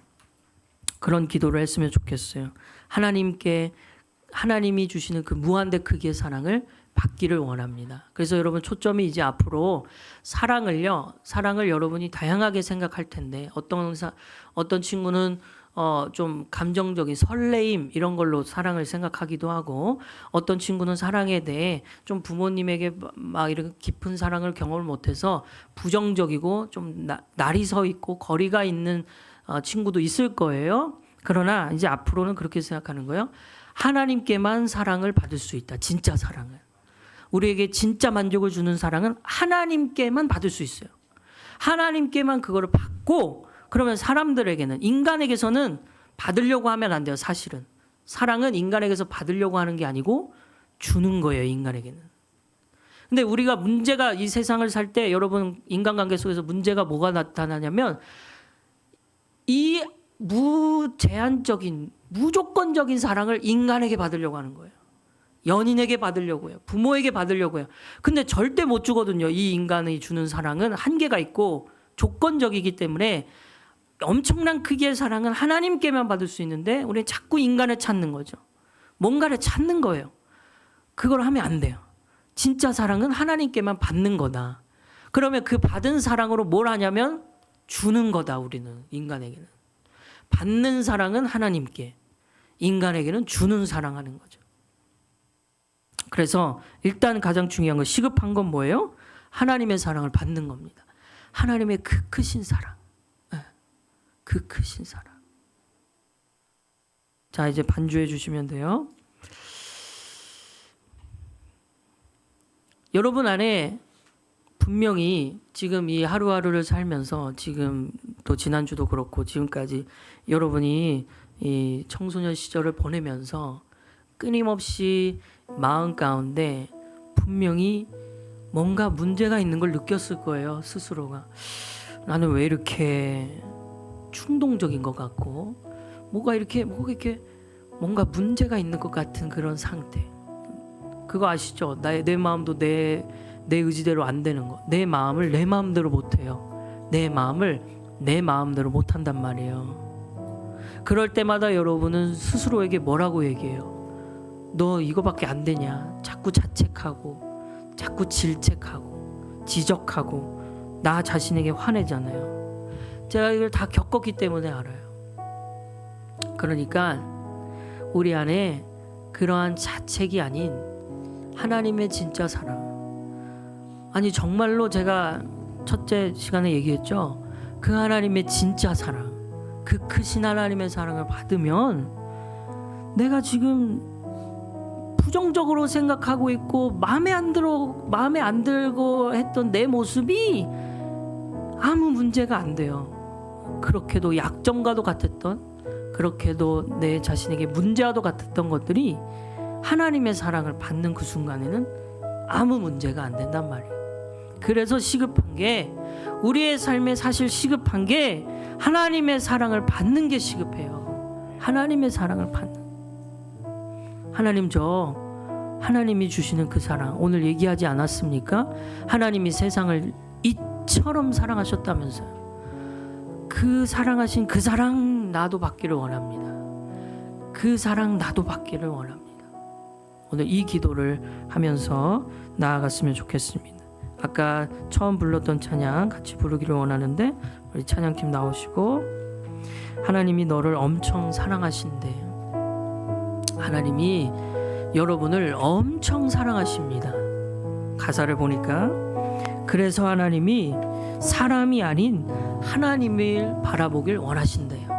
그런 기도를 했으면 좋겠어요. 하나님이 주시는 그 무한대 크기의 사랑을 받기를 원합니다. 그래서 여러분 초점이 이제 앞으로 사랑을 여러분이 다양하게 생각할 텐데 어떤 친구는 좀 감정적인 설레임 이런 걸로 사랑을 생각하기도 하고 어떤 친구는 사랑에 대해 좀 부모님에게 막 이렇게 깊은 사랑을 경험을 못해서 부정적이고 좀 날이 서 있고 거리가 있는 친구도 있을 거예요. 그러나 이제 앞으로는 그렇게 생각하는 거예요. 하나님께만 사랑을 받을 수 있다. 진짜 사랑을. 우리에게 진짜 만족을 주는 사랑은 하나님께만 받을 수 있어요. 하나님께만 그거를 받고 그러면 사람들에게는 인간에게서는 받으려고 하면 안 돼요. 사실은 사랑은 인간에게서 받으려고 하는 게 아니고 주는 거예요. 인간에게는. 근데 우리가 문제가 이 세상을 살 때 여러분 인간관계 속에서 문제가 뭐가 나타나냐면 이 무제한적인 무조건적인 사랑을 인간에게 받으려고 하는 거예요. 연인에게 받으려고 해요. 부모에게 받으려고 해요. 근데 절대 못 주거든요. 이 인간이 주는 사랑은 한계가 있고 조건적이기 때문에 엄청난 크기의 사랑은 하나님께만 받을 수 있는데 우리는 자꾸 인간을 찾는 거죠. 뭔가를 찾는 거예요. 그걸 하면 안 돼요. 진짜 사랑은 하나님께만 받는 거다. 그러면 그 받은 사랑으로 뭘 하냐면 주는 거다. 우리는 인간에게는. 받는 사랑은 하나님께, 인간에게는 주는 사랑하는 거죠. 그래서 일단 가장 중요한 건 시급한 건 뭐예요? 하나님의 사랑을 받는 겁니다. 하나님의 그 크신 사랑. 그 크신 사랑. 자, 이제 반주해 주시면 돼요. 여러분 안에 분명히 지금 이 하루하루를 살면서 지금 또 지난주도 그렇고 지금까지 여러분이 이 청소년 시절을 보내면서 끊임없이 마음 가운데 분명히 뭔가 문제가 있는 걸 느꼈을 거예요. 스스로가. 나는 왜 이렇게 충동적인 것 같고 뭔가 이렇게 뭔가 문제가 있는 것 같은 그런 상태. 그거 아시죠? 내 마음도 내 의지대로 안 되는 거. 내 마음을 내 마음대로 못 해요. 내 마음을 내 마음대로 못 한단 말이에요. 그럴 때마다 여러분은 스스로에게 뭐라고 얘기해요? 너 이거밖에 안 되냐? 자꾸 자책하고 자꾸 질책하고 지적하고 나 자신에게 화내잖아요. 제가 이걸 다 겪었기 때문에 알아요. 그러니까 우리 안에 그러한 자책이 아닌 하나님의 진짜 사랑. 아니 정말로 제가 첫째 시간에 얘기했죠. 그 하나님의 진짜 사랑, 그 크신 하나님의 사랑을 받으면 내가 지금 부정적으로 생각하고 있고 마음에 안 들고 했던 내 모습이 아무 문제가 안 돼요. 그렇게도 약점과도 같았던, 그렇게도 내 자신에게 문제와도 같았던 것들이 하나님의 사랑을 받는 그 순간에는 아무 문제가 안 된단 말이에요. 그래서 시급한 게, 우리의 삶에 사실 시급한 게 하나님의 사랑을 받는 게 시급해요. 하나님의 사랑을 받는. 하나님이 주시는 그 사랑 오늘 얘기하지 않았습니까? 하나님이 세상을 이처럼 사랑하셨다면서요. 그 사랑하신 그 사랑 나도 받기를 원합니다. 그 사랑 나도 받기를 원합니다. 오늘 이 기도를 하면서 나아갔으면 좋겠습니다. 아까 처음 불렀던 찬양 같이 부르기를 원하는데 우리 찬양팀 나오시고, 하나님이 너를 엄청 사랑하신대. 하나님이 여러분을 엄청 사랑하십니다. 가사를 보니까 그래서 하나님이 사람이 아닌 하나님을 바라보길 원하신대요.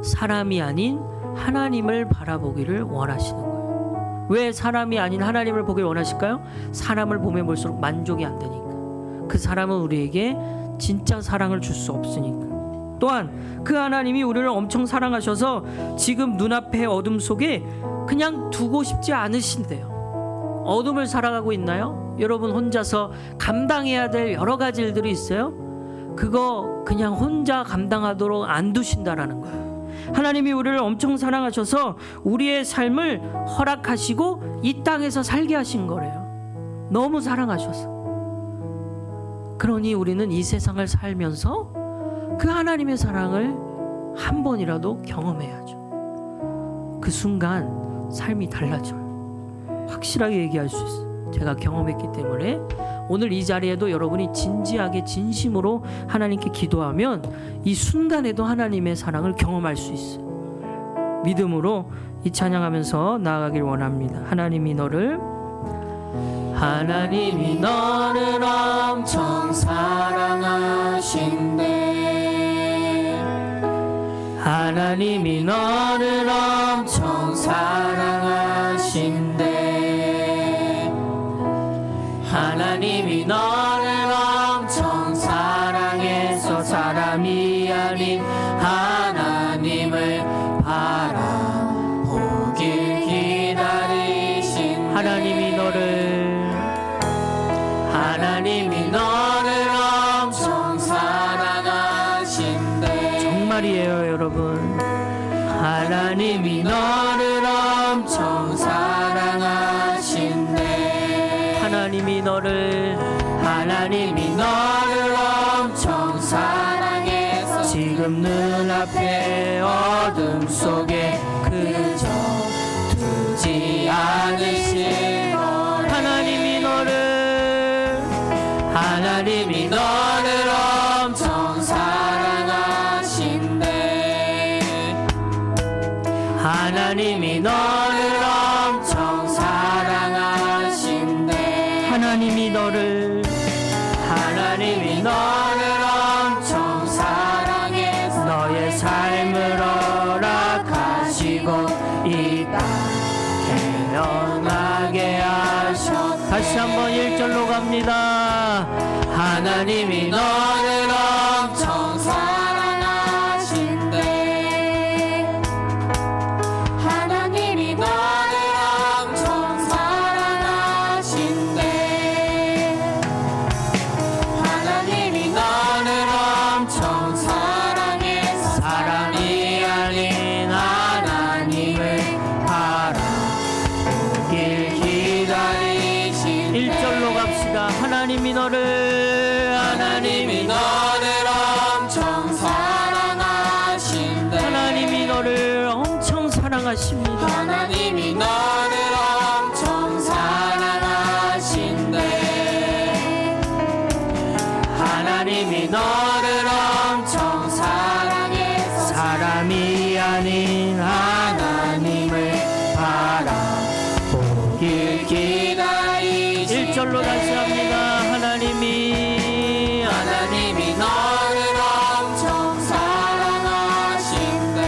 사람이 아닌 하나님을 바라보기를 원하시는 거예요. 왜 사람이 아닌 하나님을 보길 원하실까요? 사람을 보면 볼수록 만족이 안 되니까. 그 사람은 우리에게 진짜 사랑을 줄 수 없으니까. 또한 그 하나님이 우리를 엄청 사랑하셔서 지금 눈앞의 어둠 속에 그냥 두고 싶지 않으신대요. 어둠을 살아가고 있나요? 여러분 혼자서 감당해야 될 여러 가지 일들이 있어요. 그거 그냥 혼자 감당하도록 안 두신다라는 거예요. 하나님이 우리를 엄청 사랑하셔서 우리의 삶을 허락하시고 이 땅에서 살게 하신 거래요. 너무 사랑하셔서. 그러니 우리는 이 세상을 살면서 그 하나님의 사랑을 한 번이라도 경험해야죠. 그 순간 삶이 달라져요. 확실하게 얘기할 수 있어요. 제가 경험했기 때문에 오늘 이 자리에도 여러분이 진지하게 진심으로 하나님께 기도하면 이 순간에도 하나님의 사랑을 경험할 수 있어요. 믿음으로 이 찬양하면서 나아가길 원합니다. 하나님이 너를 엄청 사랑하신대. 하나님이 너를 엄청 사랑하신대. 하나님이 너를 엄청 사랑해서 사람이 아닌 하나님을 바라보길 기다리신. 하나님이 너를 엄청 사랑하신대. 정말이에요 여러분. 하나님이 너를 엄청 사랑하신대. 하나님이 너를 엄청 사랑해서 지금 눈앞에 어둠 속에 그저 두지 않으신 하나님이 너를 엄청 사랑하신대. 하나님이 너를 엄청 사랑하신대. 하나님이 너를 엄청 사랑해서 너의 삶을 허락하시고 이 땅 태어나게 하셨. 다시 한번 1절로 갑니다. 하나님이 너를 엄청 사랑하신대. 하나님이 너를 엄청 사랑하신대. 하나님이 너를 엄청 사랑해서 사람이 아닌 하나님을 바라보길 기다리신. 1절로 갑시다. 하나님이 너를 엄청 사랑하신대. 하나님이 너를 엄청 사랑하십니다. 하나님이 너를 엄청 사랑하신대. 하나님이 너를 엄청 사랑해서 사람이 아닌 하나님을 바라보길 기다리신. 1절로 다시 합니다. 하나님이 너를 엄청 사랑하신대.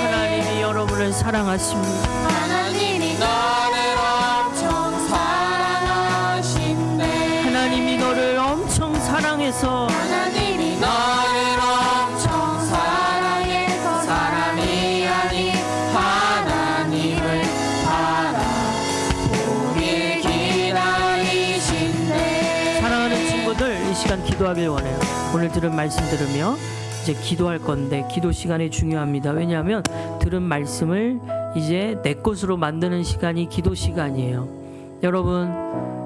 하나님이 여러분을 사랑하십니다. 하나님이 너를 엄청 사랑하신대. 하나님이 너를 엄청 사랑해서 하나님이 너를 엄청 사랑해서 사람이 아닌 하나님을 바라보길 기다리신대. 사랑하는 친구들, 이 시간 기도하길 원해요. 오늘 들은 말씀 들으며 이제 기도할 건데 기도 시간이 중요합니다. 왜냐하면 들은 말씀을 이제 내 것으로 만드는 시간이 기도 시간이에요. 여러분,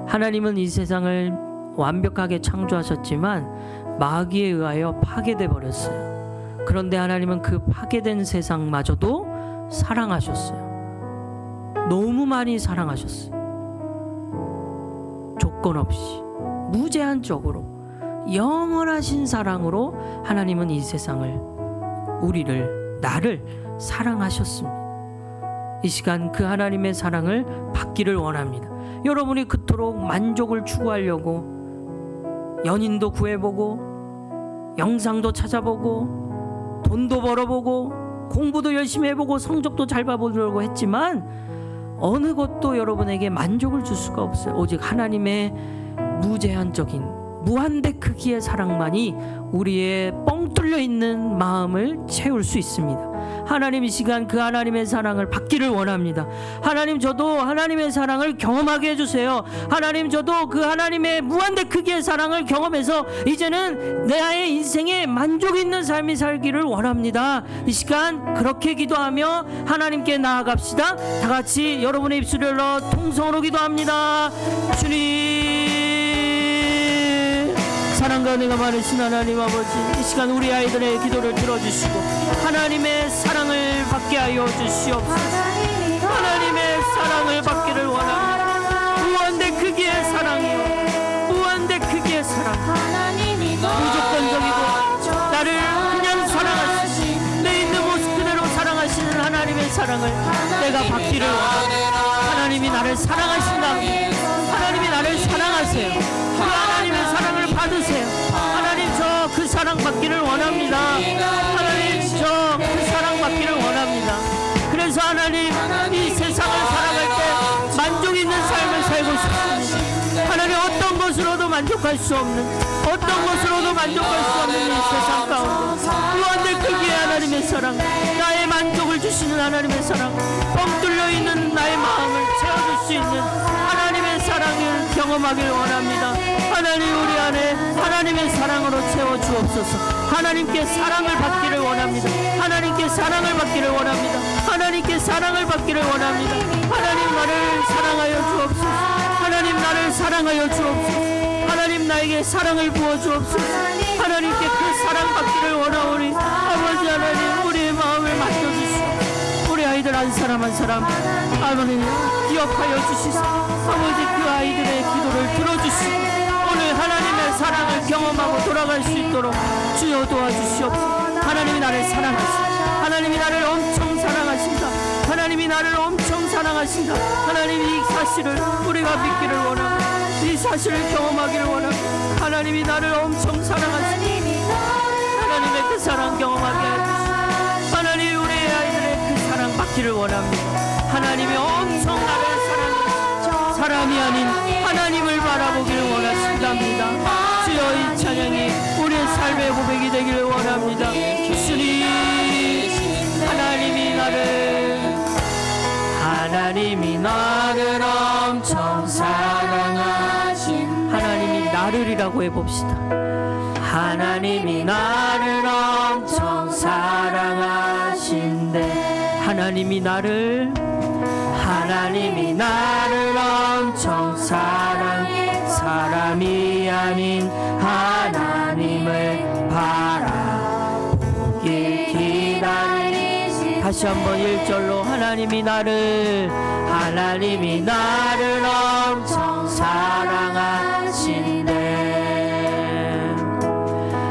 하나님은 이 세상을 완벽하게 창조하셨지만 마귀에 의하여 파괴돼 버렸어요. 그런데 하나님은 그 파괴된 세상마저도 사랑하셨어요. 너무 많이 사랑하셨어요. 조건 없이 무제한적으로 영원하신 사랑으로 하나님은 이 세상을, 우리를, 나를 사랑하셨습니다. 이 시간 그 하나님의 사랑을 받기를 원합니다. 여러분이 그토록 만족을 추구하려고 연인도 구해보고 영상도 찾아보고 돈도 벌어보고 공부도 열심히 해보고 성적도 잘 봐보려고 했지만 어느 것도 여러분에게 만족을 줄 수가 없어요. 오직 하나님의 무제한적인 무한대 크기의 사랑만이 우리의 뻥 뚫려 있는 마음을 채울 수 있습니다. 하나님, 이 시간 그 하나님의 사랑을 받기를 원합니다. 하나님, 저도 하나님의 사랑을 경험하게 해주세요. 하나님, 저도 그 하나님의 무한대 크기의 사랑을 경험해서 이제는 나의 인생에 만족 있는 삶이 살기를 원합니다. 이 시간 그렇게 기도하며 하나님께 나아갑시다. 다 같이 여러분의 입술을 열어 통성으로 기도합니다. 주님, 사랑과 은혜가 많으신 하나님 아버지, 이 시간 우리 아이들의 기도를 들어주시고 하나님의 사랑을 받게 하여 주시옵소서. 하나님의 사랑을 받기를 원합니다. 무한대 크기의 사랑이요, 무한대 크기의 사랑, 무조건적이고 나를 그냥 사랑하시는, 내 있는 모습 그대로 사랑하시는 하나님의 사랑을 내가 받기를 원합니다. 하나님이 나를 사랑하신다. 하나님이 나를 사랑하세요. 그 하나님의 사랑을 받으세요. 하나님, 저 그 사랑 받기를 원합니다. 하나님, 저 그 사랑 받기를 원합니다. 그래서 하나님, 이 세상을 살아갈 때 만족 있는 삶을 살고 싶습니다. 하나님, 어떤 것으로도 만족할 수 없는, 어떤 것으로도 만족할 수 없는 이 세상 가운데 무한대 크기의 하나님의 사랑, 나의 만족을 주시는 하나님의 사랑, 뻥 뚫려 있는 나의 마음을 채워줄 수 있는 하나님의 사랑을 경험하길 원합니다. 하나님, 우리 안에 하나님의 사랑으로 채워주옵소서. 하나님께 사랑을 받기를 원합니다. 하나님께 사랑을 받기를 원합니다. 하나님께 사랑을 받기를 원합니다. 하나님, 나를 사랑하여 주옵소서. 하나님, 나를 사랑하여 주옵소서. 하나님, 나에게 사랑을 부어주옵소서. 하나님께 그 사랑 받기를 원하오니 아버지 하나님, 우리의 마음을 맡겨주시옵소서. 우리 아이들 한 사람 한 사람 아버님 기억하여 주시소. 아버지, 그 아이들의 기도를 들어주시고 오늘 하나님의 사랑을 경험하고 돌아갈 수 있도록 주여 도와주시옵소서. 하나님이 나를 사랑하신다. 하나님이 나를 엄청 사랑하신다. 하나님이 나를 엄청 사랑하신다. 하나님, 이 사실을 우리가 믿기를 원합니다. 이 사실을 경험하기를 원합니다. 하나님이 나를 엄청 사랑하신다. 하나님의 그 사랑 경험하게 해주시고 하나님, 우리 아이들의 그 사랑 받기를 원합니다. 하나님이 엄청 나를 사랑하시고 사람이 아닌 하나님을 바라보기를 원하신답니다. 주여, 이 찬양이 우리의 삶의 고백이 되기를 원합니다. 주님, 하나님이 나를 엄청 사랑하신, 하나님이 나를이라고 해봅시다. 하나님이 나를 엄청 사랑하신대. 하나님이 나를 엄청 사랑해. 사람이 아닌 하나님을 바라보길 기다리시. 다시 한번 1절로 하나님이 나를 엄청 사랑하신대.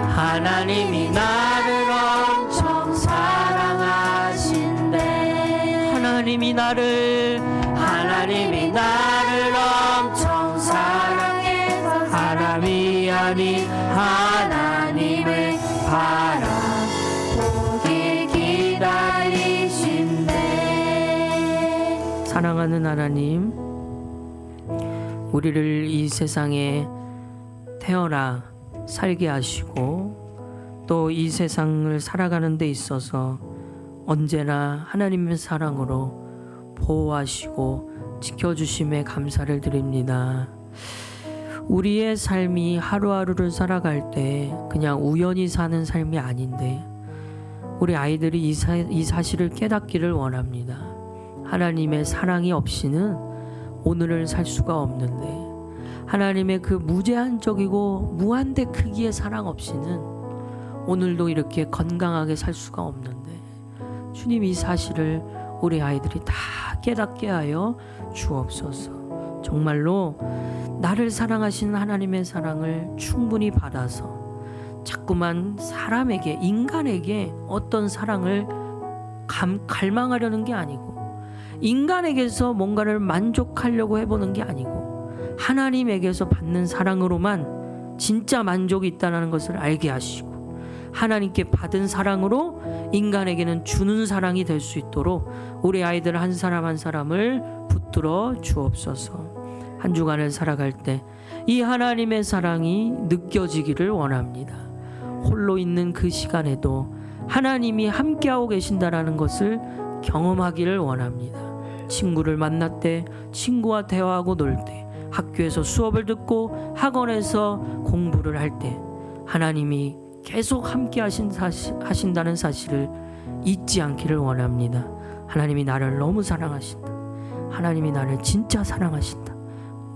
하나님이 나를 엄청 사랑하신대. 하나님이 나를 엄청 사랑해. 사람이 아닌 하나님을 바라보길 기다리신대. 사랑하는 하나님, 우리를 이 세상에 태어나 살게 하시고 또 이 세상을 살아가는 데 있어서 언제나 하나님의 사랑으로 보호하시고 지켜주심에 감사를 드립니다. 우리의 삶이 하루하루를 살아갈 때 그냥 우연히 사는 삶이 아닌데 우리 아이들이 이 사실을 깨닫기를 원합니다. 하나님의 사랑이 없이는 오늘을 살 수가 없는데, 하나님의 그 무제한적이고 무한대 크기의 사랑 없이는 오늘도 이렇게 건강하게 살 수가 없는데, 주님, 이 사실을 우리 아이들이 다 깨닫게 하여 주옵소서. 정말로 나를 사랑하시는 하나님의 사랑을 충분히 받아서 자꾸만 사람에게, 인간에게 어떤 사랑을 갈망하려는 게 아니고, 인간에게서 뭔가를 만족하려고 해보는 게 아니고, 하나님에게서 받는 사랑으로만 진짜 만족이 있다는 것을 알게 하시고, 하나님께 받은 사랑으로 인간에게는 주는 사랑이 될 수 있도록 우리 아이들 한 사람 한 사람을 붙들어 주옵소서. 한 주간을 살아갈 때 이 하나님의 사랑이 느껴지기를 원합니다. 홀로 있는 그 시간에도 하나님이 함께하고 계신다라는 것을 경험하기를 원합니다. 친구를 만날 때, 친구와 대화하고 놀 때, 학교에서 수업을 듣고 학원에서 공부를 할 때 하나님이 계속 함께 하신다는 사실을 잊지 않기를 원합니다. 하나님이 나를 너무 사랑하신다. 하나님이 나를 진짜 사랑하신다.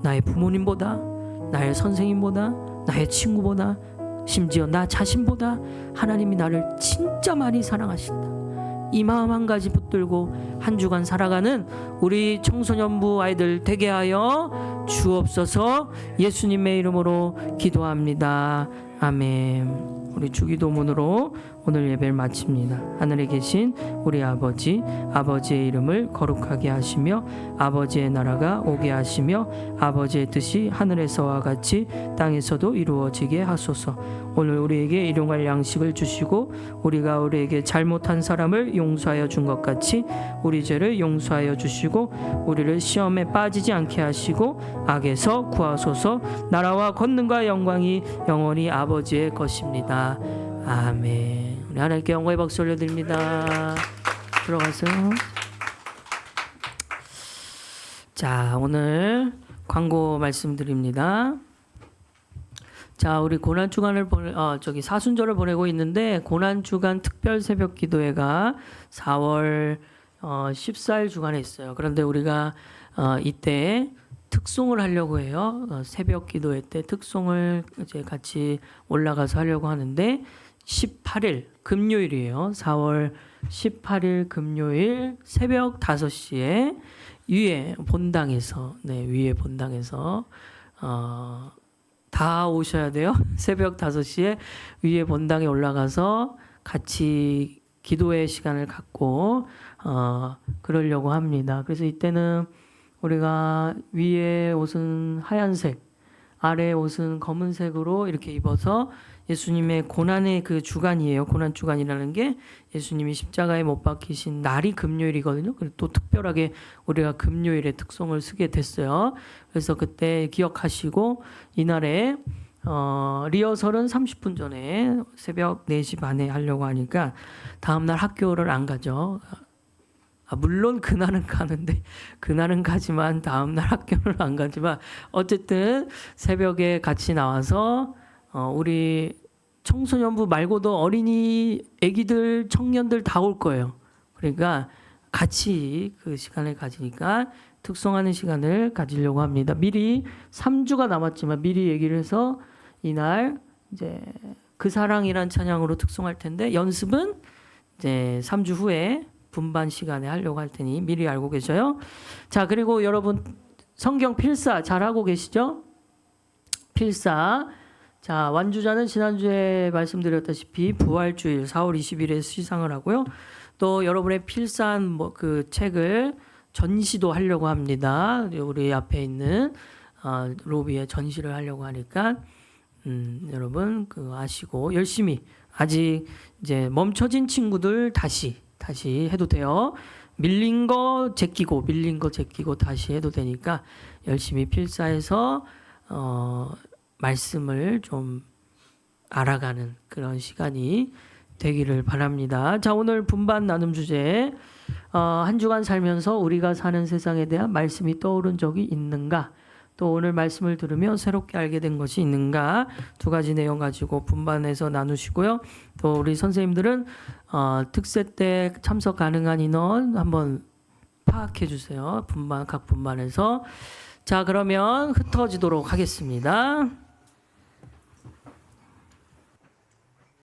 나의 부모님보다, 나의 선생님보다, 나의 친구보다, 심지어 나 자신보다 하나님이 나를 진짜 많이 사랑하신다. 이 마음 한 가지 붙들고 한 주간 살아가는 우리 청소년부 아이들 되게 하여 주옵소서. 예수님의 이름으로 기도합니다. 아멘. 우리 주기도문으로 오늘 예배를 마칩니다. 하늘에 계신 우리 아버지, 아버지의 이름을 거룩하게 하시며 아버지의 나라가 오게 하시며 아버지의 뜻이 하늘에서와 같이 땅에서도 이루어지게 하소서. 오늘 우리에게 일용할 양식을 주시고 우리가 우리에게 잘못한 사람을 용서하여 준 것 같이 우리 죄를 용서하여 주시고 우리를 시험에 빠지지 않게 하시고 악에서 구하소서. 나라와 권능과 영광이 영원히 아버지의 것입니다. 아멘. 우리 하나님께 영광의 박수 올려드립니다. 들어가세요. 자, 오늘 광고 말씀드립니다. 자, 우리 고난주간을 사순절을 보내고 있는데 고난주간 특별 새벽 기도회가 4월 14일 주간에 있어요. 그런데 우리가 이때 특송을 하려고 해요. 새벽 기도회 때 특송을 이제 같이 올라가서 하려고 하는데 18일 금요일이에요. 4월 18일 금요일 새벽 5시에 위에 본당에서 위에 본당에서 다 오셔야 돼요. 새벽 5시에 위에 본당에 올라가서 같이 기도의 시간을 갖고 그러려고 합니다. 그래서 이때는 우리가 위에 옷은 하얀색, 아래 옷은 검은색으로 이렇게 입어서 예수님의 고난의 그 주간이에요. 고난 주간이라는 게 예수님이 십자가에 못 박히신 날이 금요일이거든요. 그리고 또 특별하게 우리가 금요일에 특송을 쓰게 됐어요. 그래서 그때 기억하시고 이날에 리허설은 30분 전에 새벽 4시 반에 하려고 하니까 다음날 학교를 안 가죠. 물론 그날은 가는데 그날은 가지만 다음날 학교를 안 가지만 어쨌든 새벽에 같이 나와서 우리 청소년부 말고도 어린이, 아기들, 청년들 다 올 거예요. 그러니까 같이 그 시간을 가지니까 특송하는 시간을 가지려고 합니다. 미리 3주가 남았지만 미리 얘기를 해서 이날 이제 그 사랑이란 찬양으로 특송할 텐데 연습은 이제 3주 후에 분반 시간에 하려고 할 테니 미리 알고 계셔요. 자, 그리고 여러분 성경 필사 잘하고 계시죠? 필사. 자, 완주자는 지난주에 말씀드렸다시피 부활주일 4월 20일에 시상을 하고요. 또 여러분의 필사한 그 책을 전시도 하려고 합니다. 우리 앞에 있는 로비에 전시를 하려고 하니까 여러분 그거 아시고 열심히 아직 이제 멈춰진 친구들 다시 해도 돼요. 밀린 거 제끼고 다시 해도 되니까 열심히 필사해서 말씀을 좀 알아가는 그런 시간이 되기를 바랍니다. 자, 오늘 분반 나눔 주제 한 주간 살면서 우리가 사는 세상에 대한 말씀이 떠오른 적이 있는가? 또 오늘 말씀을 들으며 새롭게 알게 된 것이 있는가? 두 가지 내용 가지고 분반해서 나누시고요. 또 우리 선생님들은 특세 때 참석 가능한 인원 한번 파악해 주세요. 각 분반에서. 자, 그러면 흩어지도록 하겠습니다.